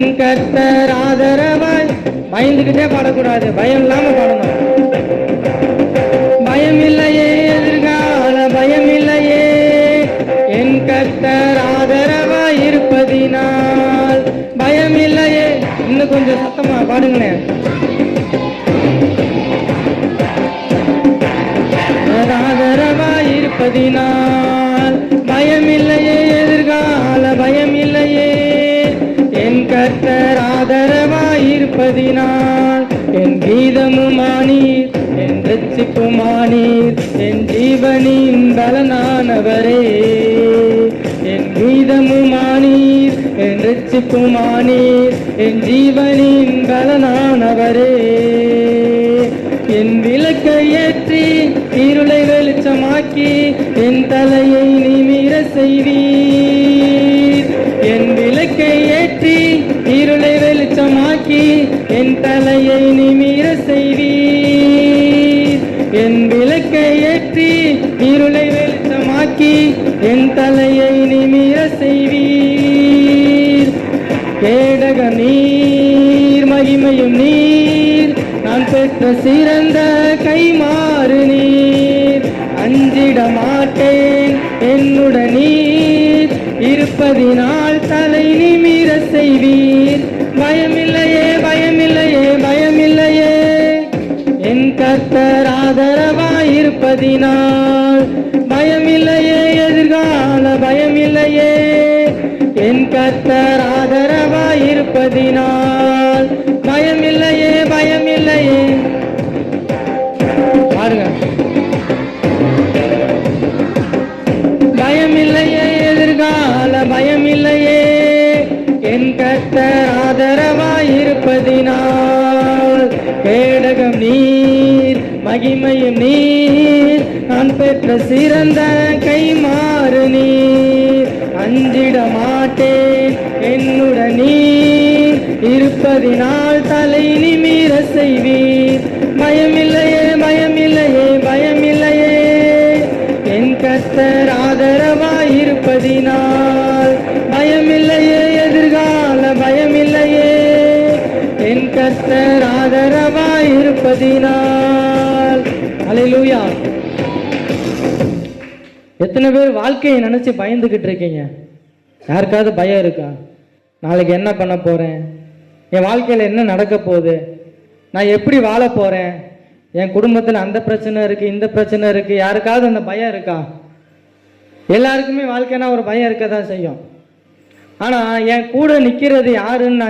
கர்த்தர் ஆதரவாய். பயந்துகிட்டே பாடக்கூடாது, பயம் இல்லாம பாடணும். பயம் இல்லையே, எதிர்கால பயம் இல்லையே, என் கர்த்தர் ஆதரவாய் இருப்பதினால் பயம் இல்லையே. இன்னும் கொஞ்சம் சத்தமா பாடுங்களேன். ஆதரவாய் இருப்பதினால் பயம் இல்லையே, எதிர்கால பயம் இல்லையே, என் கர்த்தர் ஆதரவாய் இருப்பதினால். என் கீதமுமானீர், என் ரட்சிப்புமானீர், என் ஜீவனின் பலனானவரே. என் கீதமுமானீர், என் ரட்சிப்புமானீர், என் ஜீவனின் பலனானவரே. என் விளக்கை ஏற்றி இருளை வெளிச்சமாக்கி என் தலையை நிமிர செய்வீர். என் விளக்கை ஏற்றி இருளை வெளிச்சமாக்கி என் தலையை நிமிர செய்வீர். என் விளக்கை ஏற்றி இருளை வெளிச்சமாக்கி என் தலையை நிமிர செய்வீர். கேடக நீர், மகிமையும் நீர், நான் பெற்ற சிறந்த கைமாறு நீர். அஞ்சிட மாட்டேன், என்னுடன் நீர் இருப்பதினால் தலை நிமிர செய்வீர். பயமில்லையே, பயமில்லையே, பயமில்லையே, என் கர்த்தர் ஆதரவாய் இருப்பதினால் பயமில்லையே, எதிர்கால பயமில்லையே, என் கர்த்தர் ஆதரவாய் இருப்பதினால் பயமில்லையே, பயமில்லையே. பாருங்க, பயமில்லையே, எதிர்கால பயமில்லையே, என் கர்த்தர் ஆதரவாய் இருப்பதினால். கேடகம் நீர், மகிமையும் நீர், நான் பெற்ற சிறந்த கைமாறு நீர். அஞ்சிட மாட்டேன், என்னுடன் நீர் இருப்பதினால் தலை நிமிர செய்வீர். பயமில்லையே, பயமில்லையே, பயமில்லையே, என் கர்த்தர் ஆதரவாய் இருப்பதினால் பயமில்லையே, எதிர்கால பயமில்லையே, என் கர்த்தர் ஆதரவாய் இருப்பதினால். அல்லேலூயா. எத்தனை பேர் வாழ்க்கையை நினைச்சு பயந்துகிட்டு இருக்கீங்க? யாருக்காவது பயம் இருக்கா? நாளைக்கு என்ன பண்ண போறேன், என் வாழ்க்கையில என்ன நடக்க போகுது, நான் எப்படி வாழ போறேன், என் குடும்பத்தில் அந்த பிரச்சனை இருக்கு, இந்த பிரச்சனை இருக்கு. யாருக்காவது அந்த பயம் இருக்கா? எல்லாருக்குமே வாழ்க்கைனா ஒரு பயம் இருக்க தான் செய்யும். ஆனா என் கூட நிக்கிறது யாருன்னு